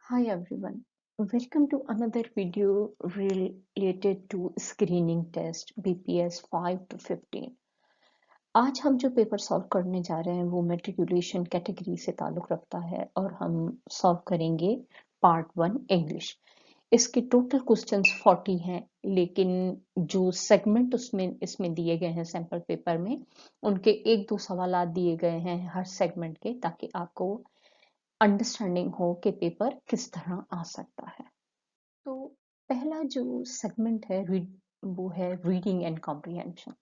Hi everyone, welcome to another video related to screening test BPS 5 to 15। आज हम जो paper solve करने जा रहे हैं वो मैट्रिकुलेशन कैटेगरी से ताल्लुक़ रखता है और हम सॉल्व करेंगे पार्ट 1 इंग्लिश। इसके टोटल क्वेश्चंस 40 हैं, लेकिन जो सेगमेंट इसमें दिए गए हैं सैम्पल पेपर में, उनके एक दो सवाल दिए गए हैं हर सेगमेंट के, ताकि आपको अंडरस्टैंडिंग हो कि पेपर किस तरह आ सकता है। तो पहला जो सेगमेंट है वो है रीडिंग एंड कॉम्प्रिहेंशन।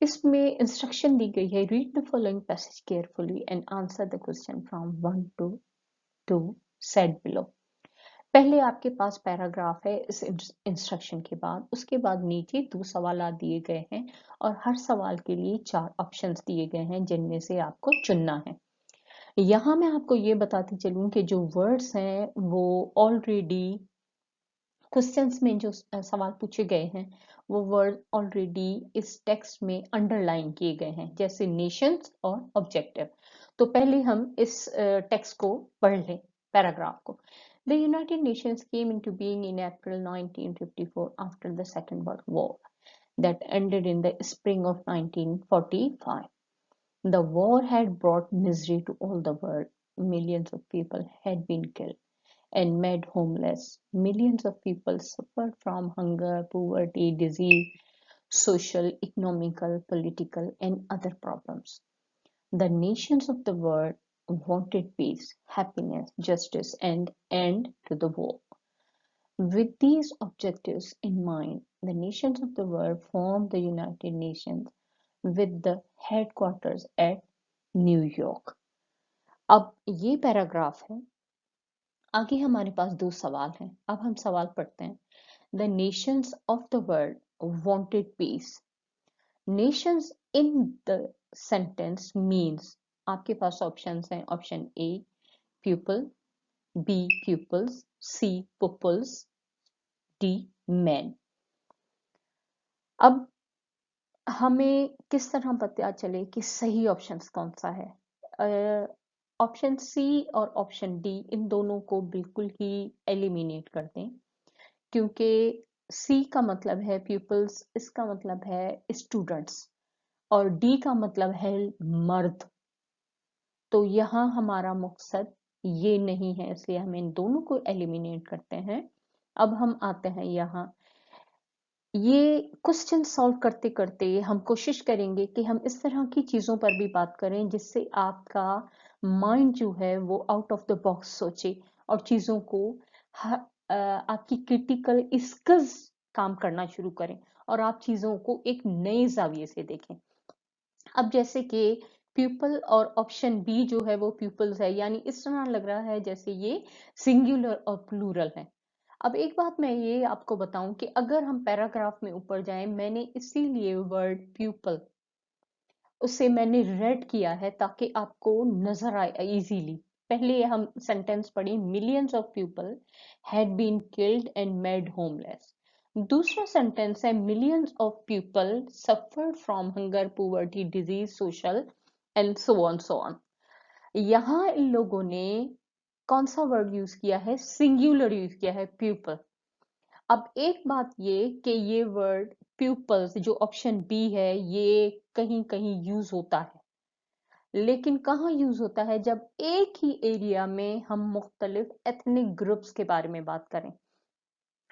इसमें इंस्ट्रक्शन दी गई है, read the following passage carefully and answer the question from 1 to 2 said below. पहले आपके पास पैराग्राफ है इस इंस्ट्रक्शन के बाद, उसके बाद नीचे दो सवाल दिए गए हैं और हर सवाल के लिए 4 ऑप्शंस दिए गए हैं जिनमें से आपको चुनना है। यहाँ मैं आपको ये बताती चलूं कि जो वर्ड्स हैं वो ऑलरेडी क्वेश्चंस में जो सवाल पूछे गए हैं वो वर्ड ऑलरेडी इस टेक्स्ट में अंडरलाइन किए गए हैं, जैसे नेशंस और ऑब्जेक्टिव। तो पहले हम इस टेक्स्ट को पढ़ लें, पैराग्राफ को। The United Nations came into being in April 1954 after the second world war that ended in the spring of 1945। The war had brought misery to all the world. Millions of people had been killed and made homeless. Millions of people suffered from hunger, poverty, disease, social, economical, political, and other problems. The nations of the world wanted peace, happiness, justice, and end to the war. With these objectives in mind, the nations of the world formed the United Nations with the headquarters at New York. अब ये paragraph है। आगे हमारे पास दो सवाल हैं। अब हम सवाल पढ़ते हैं। The nations of the world wanted peace. Nations in the sentence means, आपके पास ऑप्शंस हैं। Option A people, B peoples, C peoples, D man. अब हमें किस तरह पता चले कि सही ऑप्शन कौन सा है? ऑप्शन सी और ऑप्शन डी, इन दोनों को बिल्कुल ही एलिमिनेट कर दें, क्योंकि सी का मतलब है पीपल्स, इसका मतलब है स्टूडेंट्स, और डी का मतलब है मर्द। तो यहाँ हमारा मकसद ये नहीं है, इसलिए हम इन दोनों को एलिमिनेट करते हैं। अब हम आते हैं यहाँ, ये क्वेश्चन सॉल्व करते करते हम कोशिश करेंगे कि हम इस तरह की चीज़ों पर भी बात करें जिससे आपका माइंड जो है वो आउट ऑफ द बॉक्स सोचे और चीज़ों को आपकी क्रिटिकल स्किल्स काम करना शुरू करें और आप चीज़ों को एक नए जाविये से देखें। अब जैसे कि पीपल और ऑप्शन बी जो है वो पीपल्स है, यानी इस तरह लग रहा है जैसे ये सिंगुलर और प्लूरल है। अब एक बात मैं ये आपको बताऊं कि अगर हम पैराग्राफ में ऊपर जाएं, मैंने इसीलिए वर्ड प्यूपल उसे मैंने रेड किया है ताकि आपको नजर आए इजीली। पहले हम सेंटेंस पढ़ी, millions of people had been killed and made homeless. दूसरा सेंटेंस है millions of people suffered from hunger, poverty, disease, social and so on. यहाँ इन लोगों ने कौन सा वर्ड यूज किया है? सिंगुलर यूज किया है, प्यूपल। अब एक बात ये कि ये वर्ड प्यूपल्स जो ऑप्शन बी है ये कहीं कहीं यूज होता है, लेकिन कहाँ यूज होता है? जब एक ही एरिया में हम मुख्तलिफ एथनिक ग्रुप्स के बारे में बात करें।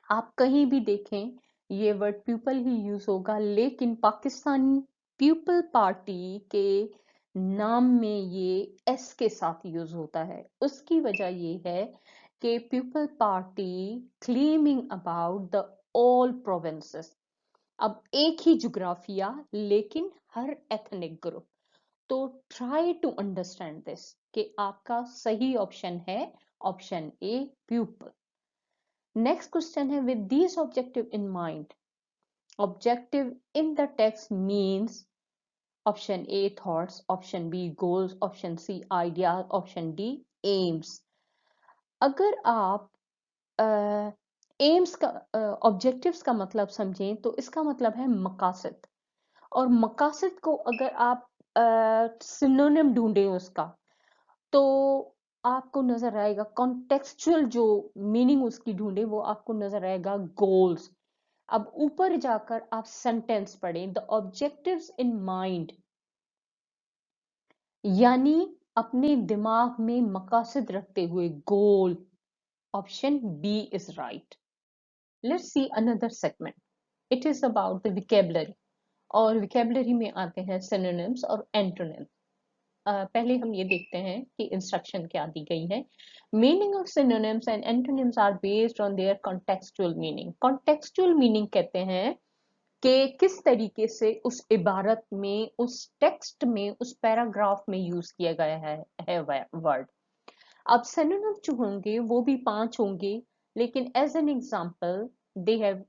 आप कहीं भी देखें ये वर्ड प्यूपल ही यूज होगा, लेकिन पाकिस्तानी पीपल पार्टी के नाम में ये एस के साथ यूज होता है। उसकी वजह ये है कि people party claiming about the all provinces. अब एक ही जुग्राफिया लेकिन हर एथनिक ग्रुप। तो ट्राई टू अंडरस्टैंड दिस कि आपका सही ऑप्शन है option A people. Next question है, with this objective in mind. Objective in the text means option A thoughts, option B goals, option C idea, option D aims. अगर आप AIIMS का objectives का मतलब समझें तो इसका मतलब है मकासद, और मकासद को अगर आप सिनोनिम ढूंढें उसका, तो आपको नजर आएगा कॉन्टेक्सचुअल जो मीनिंग उसकी ढूंढे वो आपको नजर आएगा गोल्स। अब ऊपर जाकर आप सेंटेंस पढ़ें, द ऑब्जेक्टिव्स इन माइंड, यानी अपने दिमाग में मकासद रखते हुए goal. Option B is right. Let's see another segment, it is about the vocabulary. और विकेबलरी में आते हैं सिनोनिम्स और एंटोनिम्स। पहले हम ये देखते हैं कि इंस्ट्रक्शन क्या दी गई है। Meaning of synonyms and antonyms are based on their contextual meaning. Contextual meaning कहते हैं कि किस तरीके से उस इबारत में, उस टेक्स्ट में, उस पैराग्राफ में यूज किया गया है वर्ड। अब सिनोनिम्स जो होंगे वो भी 5 होंगे, लेकिन as an example they have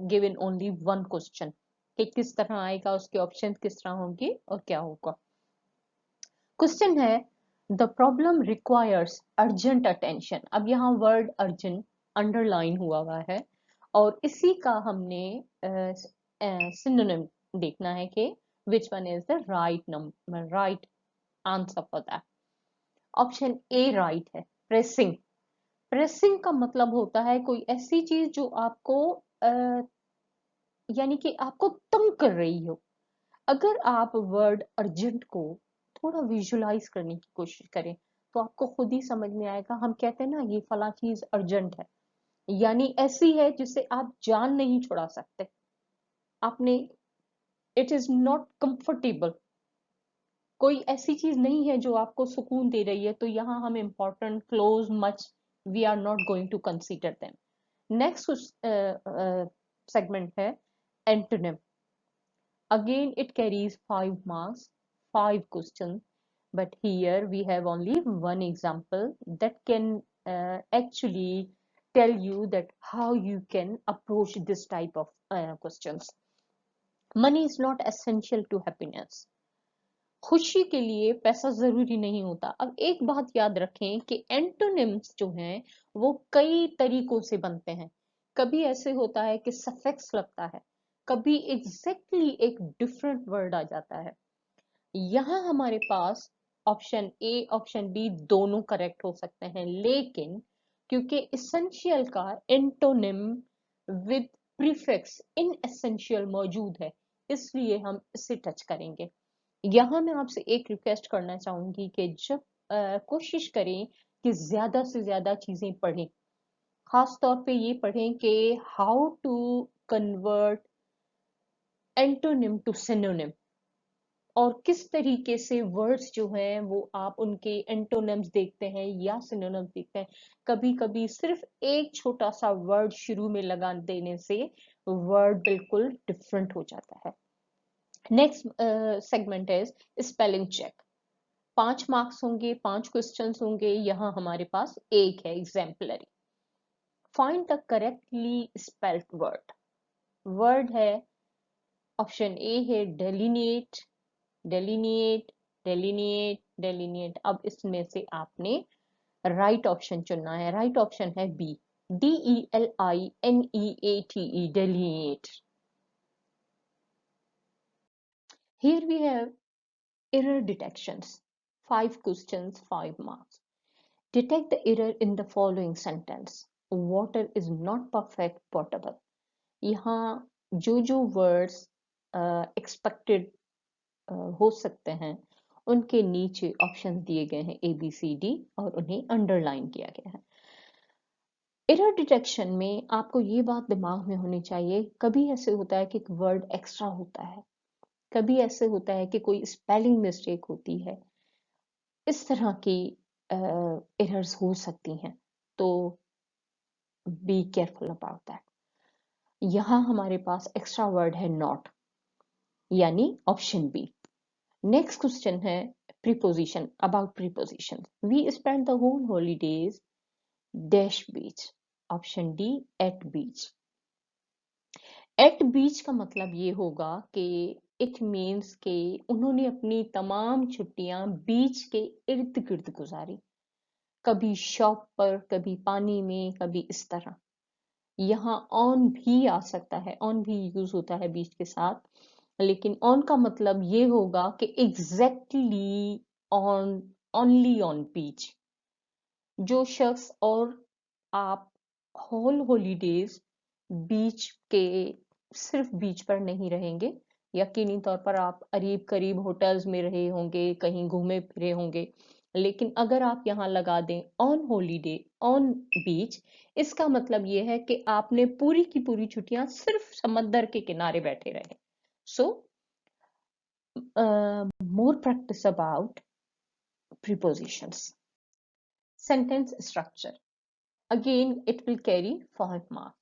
given only 1 question कि किस तरह आएगा, उसके ऑप्शन किस तरह होंगे और क्या होगा। क्वेश्चन है, the problem requires urgent attention. अब यहाँ वर्ड अर्जेंट अंडरलाइन हुआ है और इसी का हमने सिनोनिम देखना है कि which one is the right number, right answer for that. Option A right है, प्रेसिंग। प्रेसिंग का मतलब होता है कोई ऐसी चीज जो आपको यानी कि आपको तंग कर रही हो। अगर आप वर्ड अर्जेंट को थोड़ा विजुलाइज करने की कोशिश करें तो आपको खुद ही समझ में आएगा। हम कहते हैं ना ये फला चीज अर्जेंट है, यानी ऐसी है जिसे आप जान नहीं छुड़ा सकते। आपने, इट इज नॉट कंफर्टेबल, कोई ऐसी चीज नहीं है जो आपको सुकून दे रही है, तो यहाँ हम important, close, much, we are not going to consider them. Next segment है antonym. Again, it carries 5 marks, 5 questions, but here we have only one example that can actually tell you that how you can approach this type of questions. Money is not essential to happiness. खुशी के लिए पैसा जरूरी नहीं होता। अब एक बात याद रखें कि एंटोनिम्स जो हैं वो कई तरीकों से बनते हैं। कभी ऐसे होता है कि सफिक्स लगता है, कभी एग्जैक्टली एक डिफरेंट वर्ड आ जाता है। यहाँ हमारे पास ऑप्शन ए ऑप्शन बी दोनों करेक्ट हो सकते हैं, लेकिन क्योंकि इसेंशियल का antonym with prefix in essential मौजूद है, इसलिए हम इसे टच करेंगे। यहाँ मैं आपसे एक रिक्वेस्ट करना चाहूंगी कि जब कोशिश करें कि ज्यादा से ज्यादा चीजें पढ़ें, खास तौर पे ये पढ़ें कि how to convert antonym to synonym, और किस तरीके से वर्ड्स जो हैं वो आप उनके एंटोनिम्स देखते हैं या सिनोनिम्स देखते हैं। कभी कभी सिर्फ एक छोटा सा वर्ड शुरू में लगा देने से वर्ड बिल्कुल डिफरेंट हो जाता है। Next segment is spelling check. 5 marks होंगे, 5 क्वेश्चंस होंगे। यहाँ हमारे पास एक है exemplary. Find the correctly spelled word. Word है, ऑप्शन ए है डेलिनिएट, डेलिनिएट, डेलिनिएट, डेलिनिएट। अब इसमें से आपने राइट ऑप्शन चुनना है। राइट ऑप्शन है B, DELINEATE, delineate. Here we have error detections. 5 questions, 5 marks. Detect the error in the following sentence. Water is not perfect potable. यहाँ जो जो वर्ड्स एक्सपेक्टेड हो सकते हैं उनके नीचे ऑप्शन दिए गए हैं ABCD और उन्हें अंडरलाइन किया गया है। एरर डिटेक्शन में आपको ये बात दिमाग में होनी चाहिए, कभी ऐसे होता है कि वर्ड एक्स्ट्रा होता है, कभी ऐसे होता है कि कोई स्पेलिंग मिस्टेक होती है, इस तरह की एरर्स हो सकती हैं, तो बी केयरफुल अबाउट दैट। यहाँ हमारे पास एक्स्ट्रा वर्ड है नॉट, यानी ऑप्शन बी। नेक्स्ट क्वेश्चन है preposition, about preposition. We spend the whole holidays dash beach. Option D at beach. At beach का मतलब ये होगा कि इट मीन्स कि उन्होंने अपनी तमाम छुट्टियां बीच के इर्द गिर्द गुजारी, कभी शॉप पर, कभी पानी में, कभी इस तरह। यहाँ ऑन भी आ सकता है, ऑन भी यूज होता है बीच के साथ, लेकिन ऑन का मतलब ये होगा कि एग्जैक्टली ऑन, ओनली ऑन बीच। जो शख्स और आप होल हॉलीडेज बीच के सिर्फ बीच पर नहीं रहेंगे, यकीनी तौर पर आप करीब करीब होटल्स में रहे होंगे, कहीं घूमे फिरे होंगे, लेकिन अगर आप यहाँ लगा दें ऑन हॉलीडे ऑन बीच, इसका मतलब ये है कि आपने पूरी की पूरी छुट्टियां सिर्फ समंदर के किनारे बैठे रहे। So more practice about prepositions. Sentence structure. Again, it will carry 5 marks.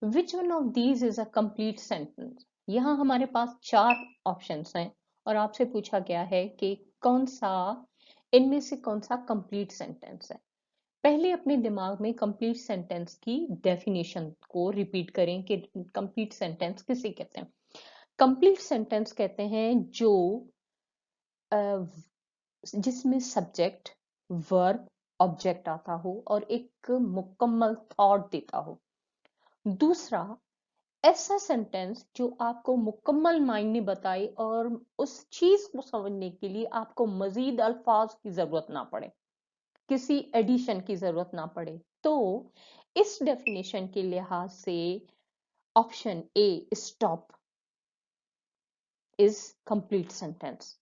Which one of these is a complete sentence? यहाँ हमारे पास 4 ऑप्शंस हैं और आपसे पूछा गया है कि कौन सा इनमें से कौन सा कंप्लीट सेंटेंस है। पहले अपने दिमाग में कंप्लीट सेंटेंस की डेफिनेशन को रिपीट करें कि कंप्लीट सेंटेंस किसे कहते हैं। कंप्लीट सेंटेंस कहते हैं जो जिसमें सब्जेक्ट, वर्ब, ऑब्जेक्ट आता हो और एक मुकम्मल थॉट देता हो। दूसरा, ऐसा सेंटेंस जो आपको मुकम्मल मायने बताए और उस चीज को समझने के लिए आपको मजीद अल्फाज की जरूरत ना पड़े, किसी एडिशन की जरूरत ना पड़े। तो इस डेफिनेशन के लिहाज से option A stop is complete sentence.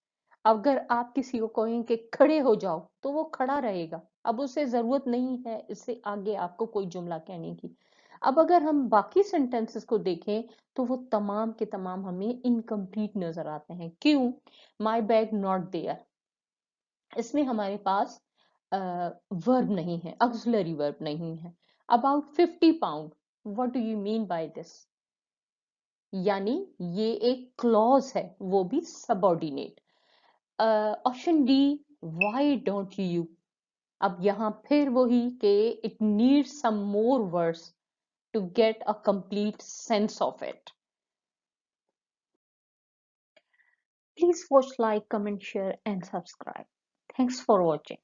अगर आप किसी को कहें कि खड़े हो जाओ तो वो खड़ा रहेगा, अब उसे जरूरत नहीं है इससे आगे आपको कोई जुमला कहने की। अब अगर हम बाकी सेंटेंसेस को देखें तो वो तमाम के तमाम हमें इनकम्प्लीट नजर आते हैं। क्यों? माई बैग नॉट देयर, इसमें हमारे पास वर्ब नहीं है, ऑक्सिलरी वर्ब नहीं है। About 50 pound, what do you mean by this? यानी ये एक क्लॉज है, वो भी subordinate. Option D, why don't you? अब यहाँ फिर वही कि it needs some more words to get a complete sense of it. Please watch, like, comment, share, and subscribe. Thanks for watching.